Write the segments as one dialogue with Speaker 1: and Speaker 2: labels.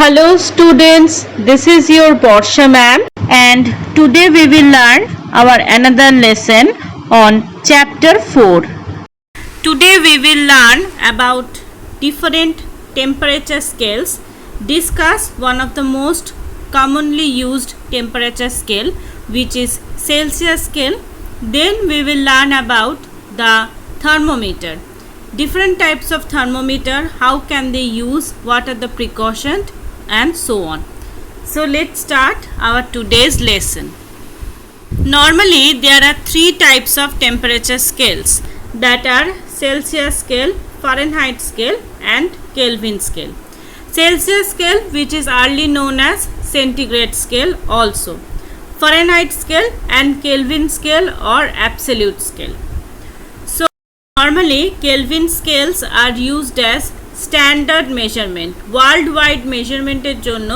Speaker 1: Hello students, this is your Borsha ma'am and today we will learn our another lesson on chapter 4. Today we will learn about different temperature scales, discuss one of the most commonly used temperature scale which is Celsius scale. Then we will learn about the thermometer. Different types of thermometer, how can they use, what are the precautions and so on. So let's start our today's lesson. Normally there are three types of temperature scales, that are Celsius scale, Fahrenheit scale and Kelvin scale. Celsius scale, which is early known as centigrade scale also, Fahrenheit scale and Kelvin scale or absolute scale. So normally Kelvin scales are used as standard measurement, worldwide measurement এর জন্য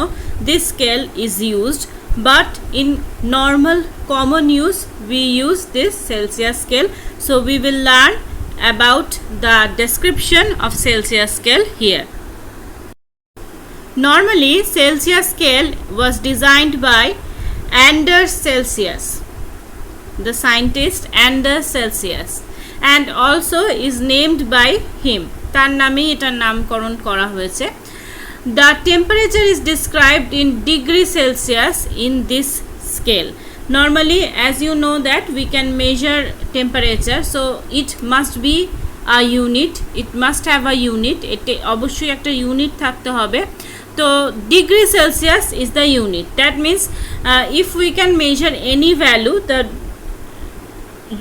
Speaker 1: this scale is used, but in normal common use we use this Celsius scale. So we will learn about the description of Celsius scale here. Normally Celsius scale was designed by Anders Celsius, the scientist Anders Celsius, and also is named by him. তার নামেই এটার নামকরণ করা হয়েছে. The temperature is described in degree Celsius in this scale. Normally, as you know that we can measure temperature, so it must be a unit. It must have a unit. এতে অবশ্যই একটা unit থাকতে হবে. তো degree Celsius is the unit. That means if we can measure any value, the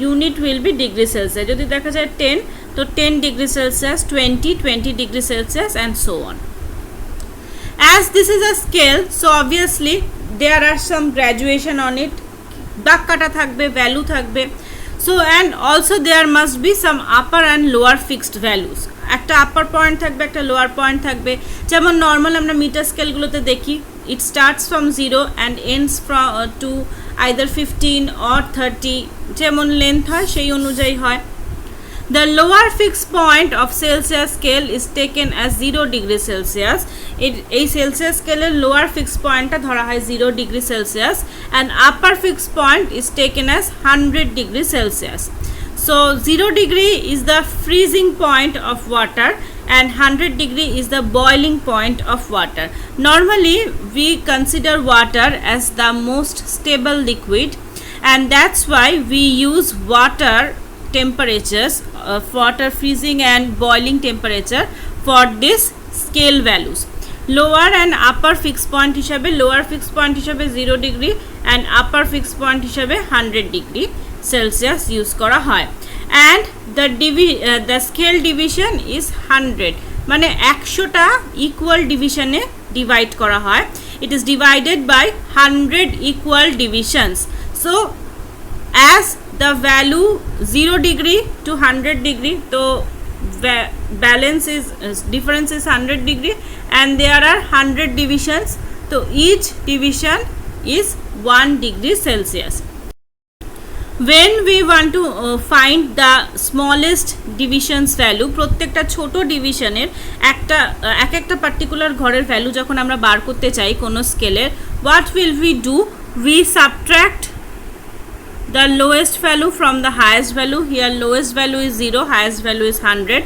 Speaker 1: unit will be degree Celsius. যদি দেখা যায় 10, তো 10 degree Celsius, 20 degree Celsius and so on. As this is a scale, so obviously there are some graduation on it, দাগ কাটা থাকবে, value থাকবে. So and also there must be some upper and lower fixed values. একটা আপার point থাকবে, একটা lower point থাকবে. যেমন normal আমরা মিটার স্কেলগুলোতে দেখি, it starts from 0 and ends from to either 15 or 30, যেমন লেন্থ হয় সেই অনুযায়ী হয়. The lower fixed point of Celsius scale is taken as 0 degree Celsius. এই Celsius scale এর lower fixed point টা ধরা হয় 0 degree Celsius and upper fixed point is taken as 100 degree Celsius. So 0 degree is the freezing point of water and 100 degree is the boiling point of water. Normally we consider water as the most stable liquid, and that's why we use water temperatures, water freezing and boiling temperature for this scale values. Lower and upper fixed point হিসাবে, lower fixed point হিসাবে 0 degree and upper fixed point হিসাবে 100 degree Celsius use করা হয়. And the scale division is 100, মানে 100টা equal division এ divide করা হয়. It is divided by 100 equal divisions. So as the value 0 degree to 100 degree, so balance is difference is 100 degree and there are 100 divisions, so each division is 1 degree Celsius. When we want to find the smallest divisions value, প্রত্যেকটা ছোট ডিভিশনের একটা particular ঘরের value যখন আমরা বার করতে চাই কোনো স্কেলের, what will we do? We subtract the lowest value from the highest value. Here lowest value is 0, highest value is 100.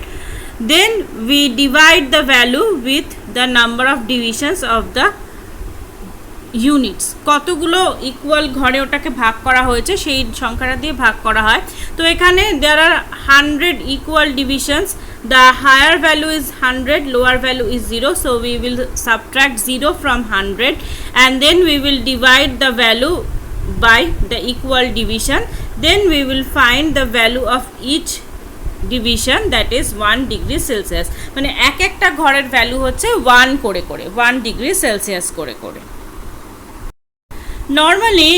Speaker 1: Then we divide the value with the number of divisions of the units. কতগুলো equal ঘরে ওটাকে ভাগ করা হয়েছে সেই সংখ্যাটা দিয়ে ভাগ করা হয়. তো এখানে there are 100 equal divisions. The higher value is 100, lower value is 0, so we will subtract 0 from 100 and then we will divide the value by the equal division. Then we will find the value of each division, that is 1 degree Celsius. মানে একটা ঘরের value হচ্ছে 1 করে 1 degree Celsius করে. Normally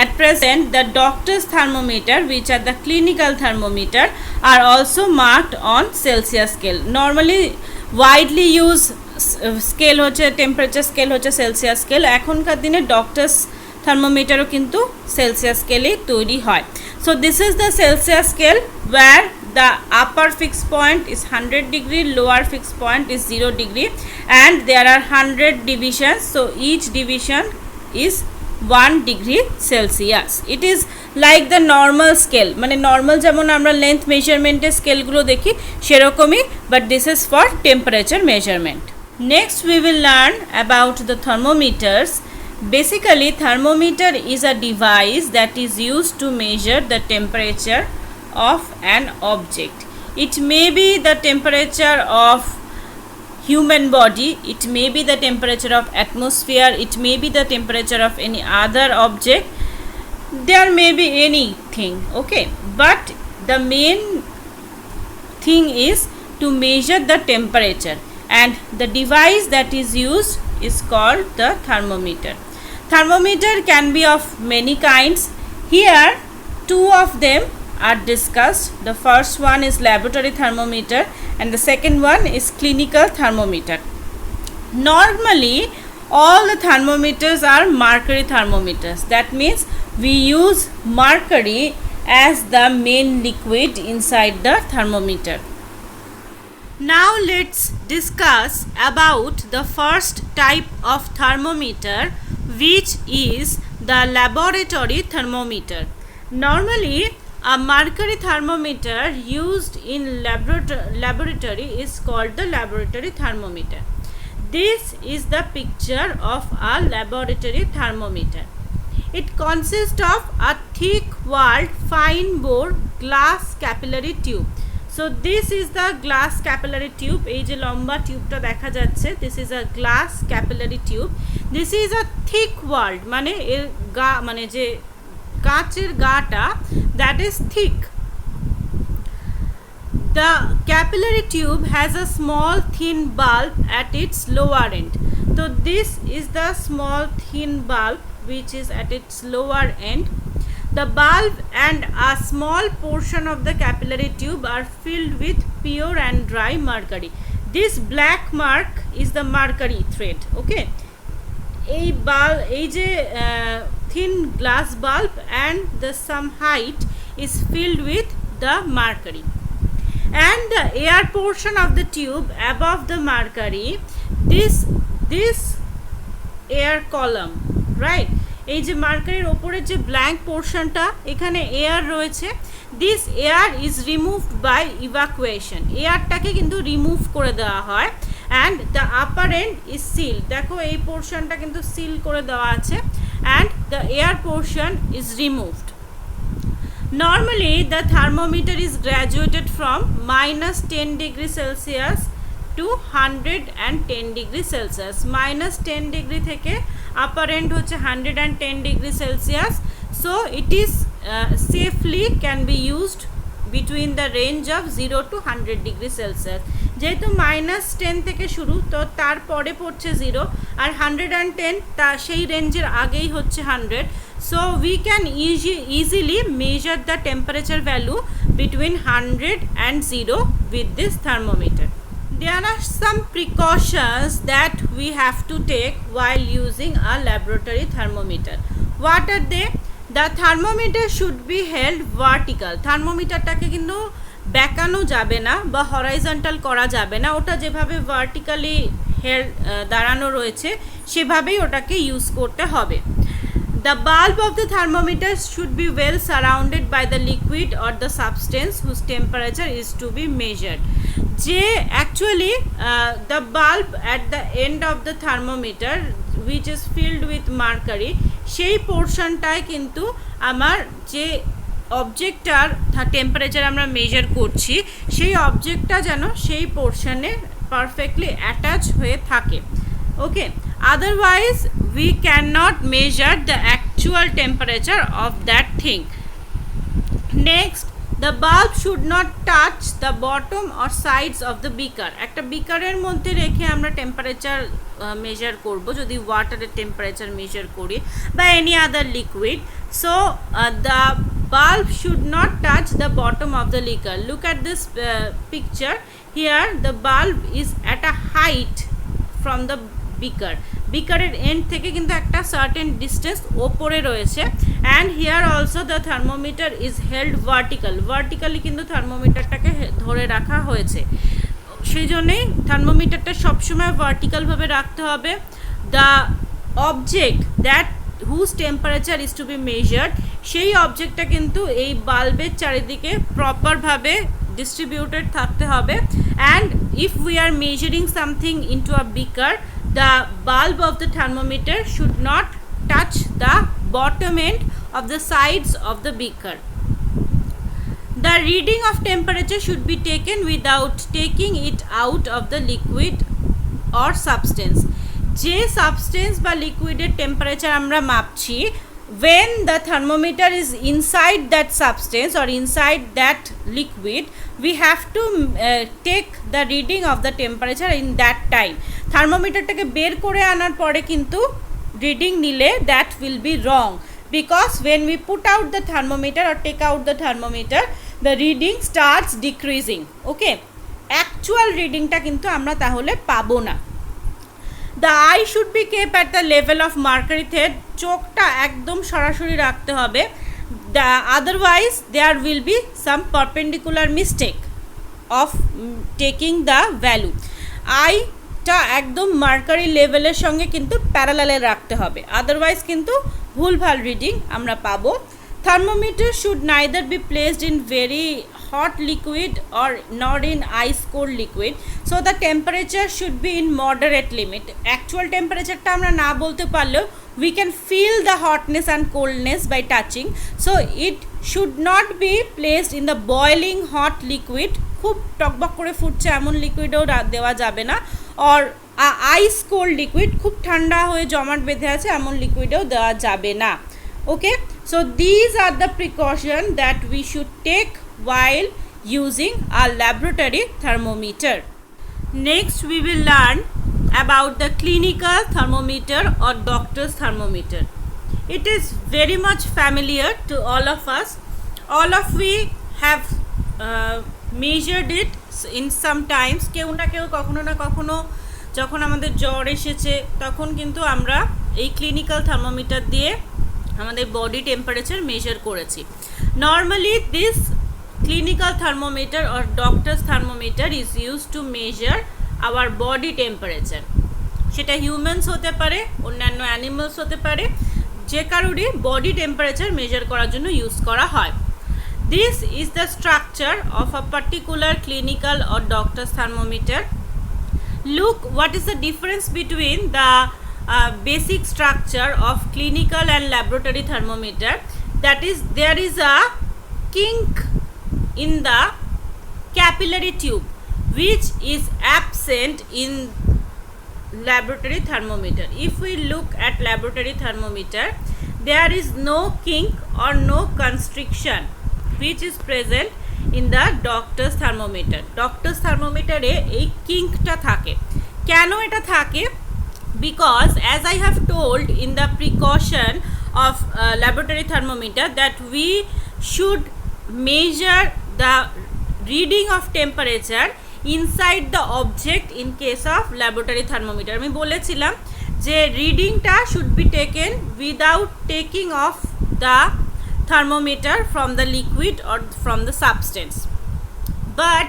Speaker 1: at present the doctor's thermometer, which are the clinical thermometer, are also marked on Celsius scale. Normally widely used scale হচ্ছে temperature scale হচ্ছে Celsius scale. এখনকার দিনে doctor's থার্মোমিটারও কিন্তু সেলসিয়াস স্কেলে তৈরি হয়. So this is the Celsius scale where the upper fixed point is 100 degree, lower fixed point is 0 degree, and there are 100 divisions, so each division is 1 degree Celsius. It is like the normal scale, মানে normal যেমন আমরা length measurement এর স্কেলগুলো দেখি সেরকমই, but this is for temperature measurement. Next we will learn about the thermometers. Basically thermometer is a device that is used to measure the temperature of an object. It may be the temperature of human body, it may be the temperature of atmosphere, it may be the temperature of any other object, there may be anything, okay, but the main thing is to measure the temperature, and the device that is used is called the thermometer. Thermometer can be of many kinds. Here two of them are discussed. The first one is laboratory thermometer and the second one is clinical thermometer. Normally all the thermometers are mercury thermometers. That means we use mercury as the main liquid inside the thermometer. Now let's discuss about the first type of thermometer, which is the laboratory thermometer. Normally a mercury thermometer used in laboratory is called the laboratory thermometer. This is the picture of a laboratory thermometer. It consists of a thick walled fine bore glass capillary tube. So this is the glass capillary tube. এই যে লম্বা টিউবটা দেখা যাচ্ছে, this is a glass capillary tube. This is a thick walled, মানে এর গা মানে যে কাচের গাটা, that is thick. The capillary tube has a small thin bulb at its lower end. So this is the small thin bulb which is at its lower end. The bulb and a small portion of the capillary tube are filled with pure and dry mercury. This black mark is the mercury thread. Okay, এই bulb, এই যে thin glass bulb and the some height is filled with the mercury, and the air portion of the tube above the mercury, this air column, right, এই যে মার্কারির ওপরে যে blank পোর্শনটা, এখানে air রয়েছে, this air is removed by evacuation, এয়ারটাকে কিন্তু remove করে দেওয়া হয়, and the upper end is seal, দেখো এই পোর্শনটা কিন্তু সিল করে দেওয়া আছে, and the air portion is removed. Normally the thermometer is graduated from -10 degree Celsius to 110 degree Celsius. -10 degree থেকে upper end হচ্ছে 110 degree Celsius. So it is safely can be used between the range of 0 to 100 degree Celsius. যেহেতু -10 থেকে শুরু, তো তারপরে পড়ছে 0, আর 110 তা সেই রেঞ্জের আগেই হচ্ছে 100. So we can easily measure the temperature value between 100 and 0 with this thermometer. There are some precautions that we have to take while using a laboratory thermometer. What are they? The thermometer should be held vertical. থার্মোমিটারটাকে কিন্তু বেঁকানো যাবে না বা horizontal করা যাবে না, ওটা যেভাবে vertically দাঁড়ানো রয়েছে সেভাবেই ওটাকে ইউজ করতে হবে. The bulb of the thermometer should be well surrounded by the liquid or the substance whose temperature is to be measured. যে actually the bulb at the end of the thermometer which is filled with mercury, সেই পোর্শনটায় কিন্তু আমার যে অবজেক্টটার temperature আমরা measure করছি সেই অবজেক্টটা যেন সেই পোর্শনে পারফেক্টলি অ্যাটাচ হয়ে থাকে. ওকে, otherwise we cannot measure the actual temperature of that thing. Next, the bulb should not touch the bottom or sides of the beaker. একটা বিকারের মধ্যে রেখে আমরা টেম্পারেচার মেজার করব যদি ওয়াটারের টেম্পারেচার মেজার করি বা any other liquid. So the bulb should not touch the bottom of the beaker. Look at this picture. Here the bulb is at a height from the beaker. বিকারের end থেকে কিন্তু একটা certain distance ওপরে রয়েছে। And here also the thermometer is held vertically কিন্তু থার্মোমিটারটাকে ধরে রাখা হয়েছে। সেই জন্যেই থার্মোমিটারটা সবসময় ভার্টিক্যালভাবে রাখতে হবে। The object that whose temperature is to be measured, সেই অবজেক্টটা কিন্তু এই বাল্বের চারিদিকে প্রপারভাবে ডিস্ট্রিবিউটেড থাকতে হবে। And if we are measuring something into a beaker, the bulb of the thermometer should not touch the bottom end of the sides of the beaker. The reading of temperature should be taken without taking it out of the liquid or substance. যে substance বা লিকুইডের temperature আমরা মাপছি, when the thermometer is inside that substance or inside that liquid, we have to take the reading of the temperature in that time. থার্মোমিটারটাকে বের করে আনার পরে কিন্তু reading নিলে that will be wrong, because when we put out the thermometer or take out the thermometer, the reading starts decreasing. Okay, actual রিডিংটা কিন্তু আমরা তাহলে পাবো না। The eye should be kept at the level of mercury thread, চোখটা একদম সরাসরি রাখতে হবে। Otherwise there will be some perpendicular mistake of taking the value. আইটা একদম মার্কারি লেভেলের সঙ্গে কিন্তু প্যারালালে রাখতে হবে, আদারওয়াইজ কিন্তু ভুলভাল রিডিং আমরা পাবো। Thermometer should neither be placed in very hot liquid or nor in ice cold liquid, so the temperature should be in moderate limit. Actual temperature-টা আমরা না বলতে পারলেও we can feel the hotness and coldness by touching, so it should not be placed in the boiling hot liquid. খুব টকবক করে ফুটছে এমন লিকুইডও দেওয়া যাবে না, or ice cold liquid, খুব ঠান্ডা হয়ে জমাট বেঁধে আছে এমন লিকুইডও দেওয়া যাবে না। Okay, so these are the precautions that we should take while using a laboratory thermometer. Next we will learn about the clinical thermometer or doctor's thermometer. It is very much familiar to all of us. All of we have measured it in some times. কেউ না কেউ কখনো না কখনো যখন আমাদের জ্বর এসেছে তখন কিন্তু আমরা এই ক্লিনিক্যাল থার্মোমিটার দিয়ে আমাদের বডি টেম্পারেচার মেজার করেছি। Normally this clinical thermometer or doctor's thermometer is used to measure our body temperature. সেটা হিউম্যানস হতে পারে, অন্যান্য অ্যানিমালস হতে পারে, যে কারোরই বডি টেম্পারেচার মেজার করার জন্য ইউজ করা হয়। This is the structure of a particular clinical or doctor's thermometer. Look, what is the difference between the basic structure of clinical and laboratory thermometer? That is, there is a kink in the capillary tube which is absent in laboratory thermometer. If we look at laboratory thermometer, there is no kink or no constriction which is present in the doctor's thermometer. Doctor's thermometer e ei kink ta thake. Keno eta thake? Because as I have told in the precaution of laboratory thermometer that we should measure the reading of temperature inside the object in case of laboratory thermometer. আমি বলেছিলাম যে রিডিংটা should be taken without taking off the thermometer from the liquid or from the substance, but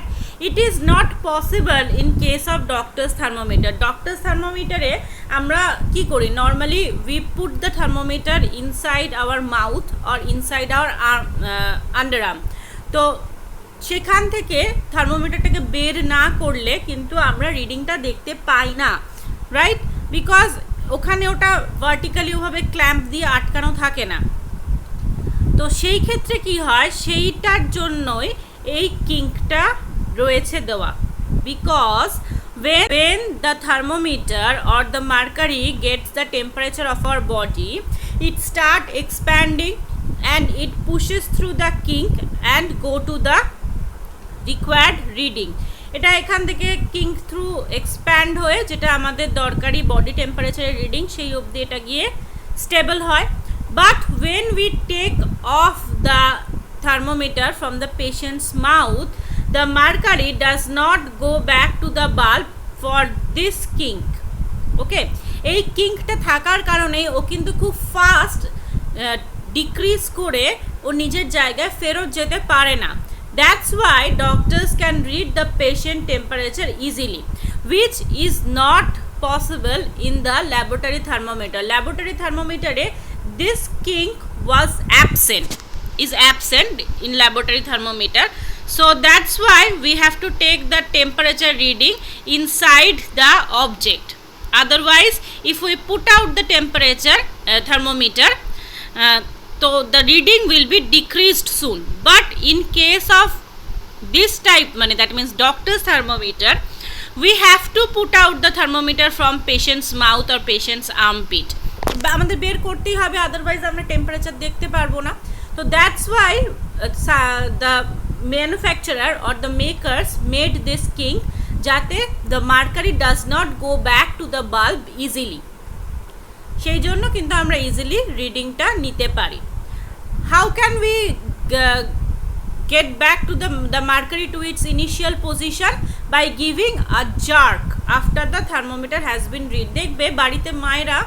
Speaker 1: it is not possible in case of doctor's thermometer. Doctor's thermometer e আমরা কি করি, normally we put the thermometer inside our mouth or inside our underarm. তো সেখান থেকে থার্মোমিটারটাকে বের না করলে কিন্তু আমরা রিডিংটা দেখতে পাই না, রাইট? বিকজ ওখানে ওটা ভার্টিক্যালি ওভাবে ক্ল্যাম্প দিয়ে আটকানো থাকে না। তো সেই ক্ষেত্রে কি হয়, সেইটার জন্যই এই কিঙ্কটা রয়েছে দেওয়া। Because when the thermometer or the mercury gets the temperature of our body, it start expanding and it pushes through the kink and go to the required reading. এটা এখান থেকে কিঙ্ক থ্রু এক্সপ্যান্ড হয়ে যেটা আমাদের দরকারি বডি টেম্পারেচারের রিডিং সেই অবধি এটা গিয়ে স্টেবল হয়। But when we take off the thermometer from the patient's mouth, the mercury does not go back to the bulb for this kink. ওকে, এই কিঙ্কটা থাকার কারণে ও কিন্তু খুব ফাস্ট ডিক্রিজ করে ও নিজের জায়গায় ফেরত যেতে পারে না। That's why doctors can read the patient temperature easily, which is not possible in the laboratory thermometer. Laboratory thermometer this kink was absent, is absent in laboratory thermometer, so that's why we have to take the temperature reading inside the object. Otherwise if we put out the temperature thermometer, so the reading will be decreased soon. But in case of this type, that means doctor's thermometer, we have to put out the thermometer from patient's mouth or patient's armpit. আমাদের বের করতেই হবে, otherwise আমরা temperature দেখতে পারবো না। তো that's why the manufacturer or the makers made this kink, যাতে the mercury does not go back to the bulb easily. সেই জন্য কিন্তু আমরা ইজিলি রিডিংটা নিতে পারি। How can we get back to the mercury to its initial position? By giving a jerk after the thermometer has been read. দেখবে বাড়িতে মায়েরা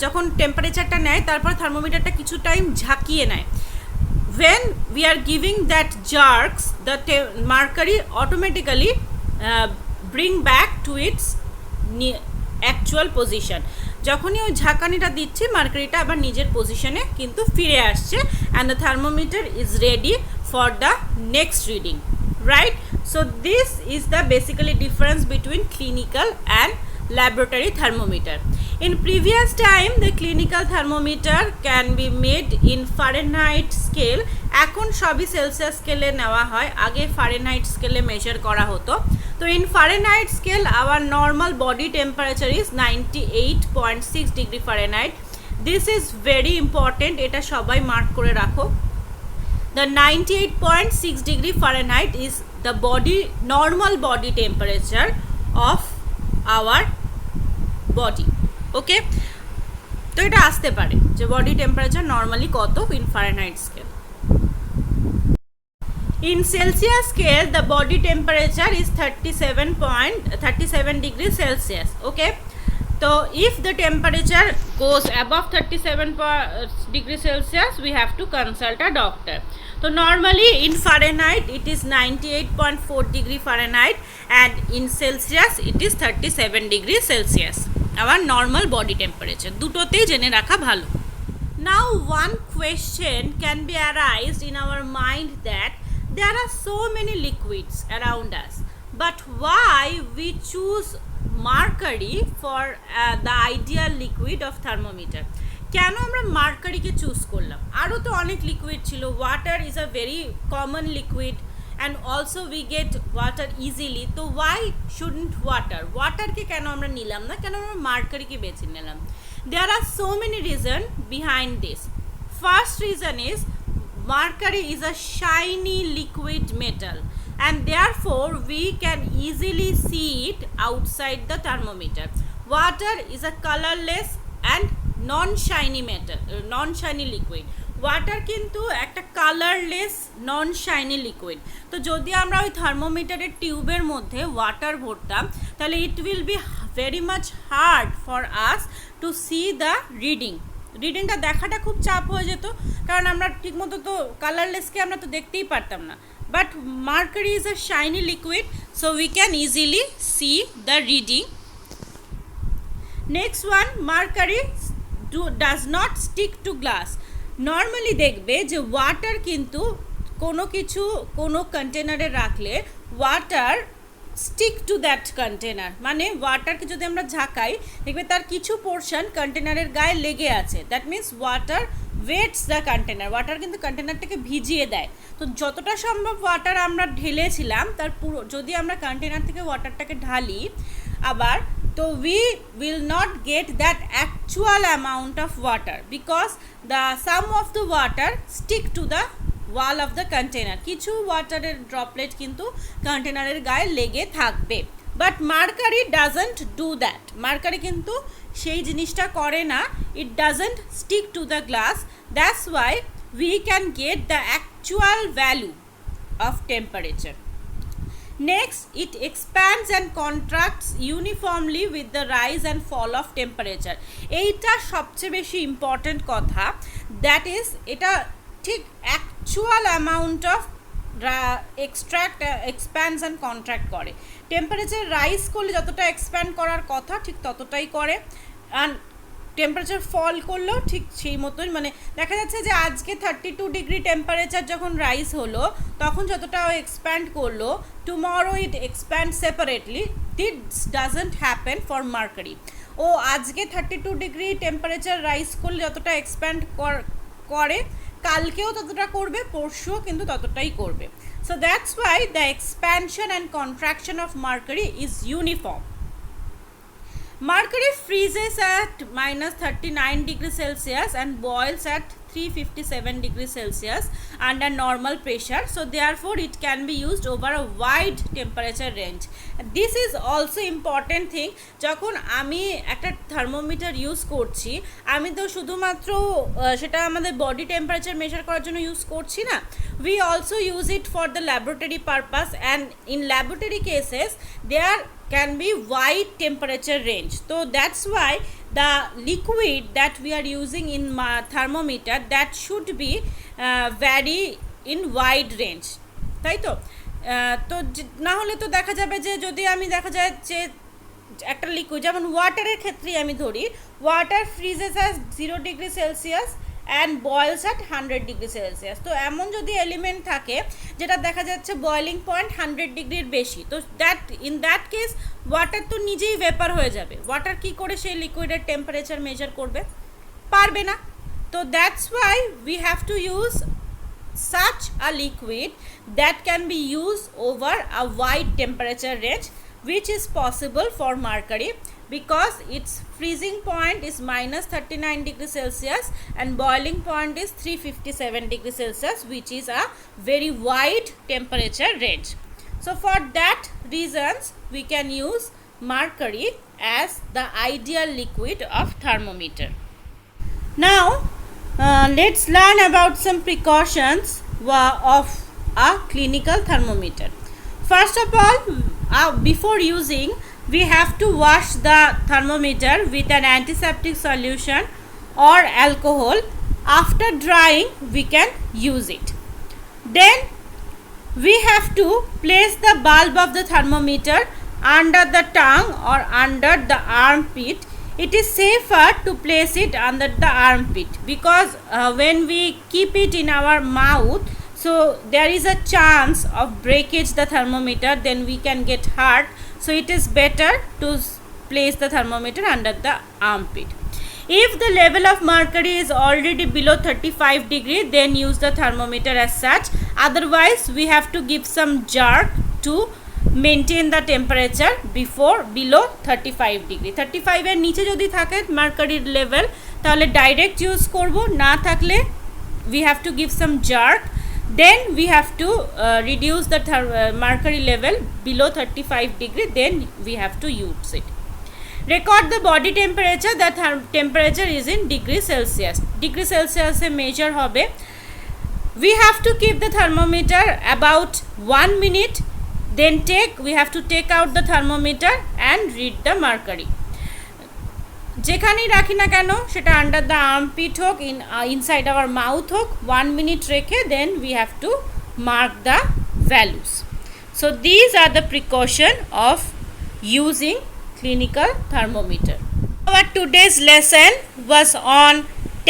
Speaker 1: যখন টেম্পারেচারটা নেয় তারপর থার্মোমিটারটা কিছু টাইম ঝাঁকিয়ে নেয়। when we are giving that jerks, the mercury automatically bring back to its actual position. যখনই ওই ঝাঁকানিটা দিচ্ছি মার্কারিটা আবার নিজের পজিশনে কিন্তু ফিরে আসছে, and the thermometer is ready for the next reading, right? So this is the basically difference between clinical and laboratory thermometer. In previous time the clinical thermometer can be made in Fahrenheit scale, এখন সবই Celsius স্কেলে নেওয়া হয়, আগে Fahrenheit স্কেলে measure করা হতো। তো in Fahrenheit scale our normal body temperature is 98.6 degree Fahrenheit. This is very important, এটা সবাই মার্ক করে রাখো। The 98.6 degree Fahrenheit is the normal body temperature of our body. Okay, তো এটা আসতে পারে যে বডি টেম্পারেচার নর্মালি কত in Fahrenheit scale. In Celsius scale the body temperature is 37 degrees Celsius. Okay, so if the temperature goes above 37 degrees Celsius we have to consult a doctor. So normally in Fahrenheit it is 98.4 degree Fahrenheit and in Celsius it is 37 degrees Celsius, our normal body temperature. দুটোতেই জেনে রাখা ভালো। Now one question can be arised in our mind that there are so many liquids around us, but why we choose mercury for the ideal liquid of thermometer? কেন আমরা মার্কারিকে choose করলাম? আরও তো অনেক লিকুইড ছিল, water is a very common liquid and also we get water easily, তো why shouldn't ওয়াটারকে কেন আমরা নিলাম না, কেন আমরা মার্কারিকে বেছে নিলাম? There are so many reason behind this. First reason is mercury is a shiny liquid metal and therefore we can easily see it outside the thermometer. Water is a colorless and non-shiny metal, non-shiny liquid. Water কিন্তু একটা colourless নন shiny liquid. তো যদি আমরা ওই থার্মোমিটারের টিউবের মধ্যে water ভরতাম তাহলে it will be very much hard for us to see the রিডিংটা দেখাটা খুব চাপ হয়ে যেত, কারণ আমরা ঠিকমতো তো কালারলেসকে আমরা তো দেখতেই পারতাম না। But mercury is a shiny liquid, so we can easily C the reading. Next one, mercury does not stick to glass. Normally দেখবে যে ওয়াটার কিন্তু কোনো কন্টেনারে রাখলে water stick to that container, মানে ওয়াটারকে যদি আমরা ঝাঁকাই দেখবে তার কিছু পোর্শন কন্টেনারের গায়ে লেগে আছে, that means water wets the container, water কিন্তু কন্টেনারটাকে ভিজিয়ে দেয়। তো যতটা সম্ভব ওয়াটার আমরা ঢেলেছিলাম তার পুরো যদি আমরা কন্টেনার থেকে ওয়াটারটাকে ঢালি আবার, তো we will not get that actual amount of water because the some of the water stick to the wall of the container, কিছু ওয়াটারের ড্রপলেট কিন্তু কন্টেনারের গায়ে লেগে থাকবে। But mercury doesn't do that, mercury কিন্তু সেই জিনিসটা করে না, it doesn't stick to the glass, that's why we can get the actual value of temperature. Next, it expands and contracts uniformly with the rise and fall of temperature. এইটা সবচেয়ে বেশি important কথা, that is এটা ঠিক actual amount of এক্সপ্যান্ডস and contract করে। Temperature rise করলে যতটা expand করার কথা ঠিক ততটাই করে, অ্যান্ড টেম্পারেচার ফল করলেও ঠিক সেই মতোই, মানে দেখা যাচ্ছে যে আজকে 32 ডিগ্রি টেম্পারেচার যখন রাইজ হলো তখন যতটা এক্সপ্যান্ড করলো, tomorrow it expand separately. This doesn't happen for mercury. ও আজকে 32 ডিগ্রি টেম্পারেচার রাইজ করলে যতটা এক্সপ্যান্ড করে কালকেও ততটা করবে, পরশুও কিন্তু ততটাই করবে। So that's why the expansion and contraction of mercury is uniform. Mercury freezes at -39 degrees Celsius and boils at 357 degrees Celsius under normal pressure. So therefore it can be used over a wide temperature range. This is also important thing. যখন আমি একটা thermometer use করছি, আমি তো শুধুমাত্র সেটা আমাদের body temperature measure করার জন্য ইউজ করছি না, we also use it for the laboratory purpose, and in laboratory cases there can be wide temperature range. So that's why the liquid that we are using in thermometer, that should be vary in wide range, তাই তো? তো না হলে তো দেখা যাবে যে যদি আমি দেখা যায় যে একটা লিকুইড, যেমন ওয়াটারের ক্ষেত্রে আমি ধরি, water freezes at 0 degree Celsius and বয়েলস at 100 degree Celsius. তো এমন যদি এলিমেন্ট থাকে যেটা দেখা যাচ্ছে বয়েলিং পয়েন্ট 100 ডিগ্রির বেশি, তো ইন দ্যাট কেস ওয়াটার তো নিজেই ভেপার হয়ে যাবে। ওয়াটার কি করে সেই লিকুইডের টেম্পারেচার মেজার করবে? পারবে না। তো that's why we have to use such a liquid that can be used over a wide temperature range, which is possible for mercury because its freezing point is -39 degrees Celsius and boiling point is 357 degrees Celsius, which is a very wide temperature range. So for that reasons we can use mercury as the ideal liquid of thermometer. Now let's learn about some precautions of a clinical thermometer. First of all, before using, we have to wash the thermometer with an antiseptic solution or alcohol. After drying, we can use it. Then we have to place the bulb of the thermometer under the tongue or under the armpit. It is safer to place it under the armpit because when we keep it in our mouth, so there is a chance of breakage the thermometer, then we can get hurt. So it is better to place the thermometer under the armpit. If the level of mercury is already below 35 degree, then use the thermometer as such. Otherwise we have to give some jerk to maintain the temperature below 35 degree. 35 এর নিচে যদি থাকে মার্কারির level তাহলে direct use করব, না থাকলে we have to give some jerk, then we have to reduce the mercury level below 35 degree, then we have to use it. Record the body temperature, the temperature is in degree Celsius. Degree Celsius A measure হবে. We have to keep the thermometer about 1 minute, then we have to take out the thermometer and read the mercury. যেখানেই রাখি না কেন, সেটা under the armpit হোক, inside our mouth হোক, 1 minute রেখে দেন we have to mark the values. So these are the precaution of using clinical thermometer. Our today's lesson was on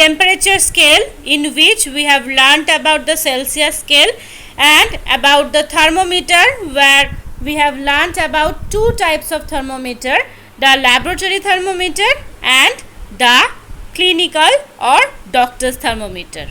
Speaker 1: temperature scale, in which we have learnt about the Celsius scale and about the thermometer, where we have learnt about 2 types of thermometer, the laboratory thermometer and the clinical or doctor's thermometer.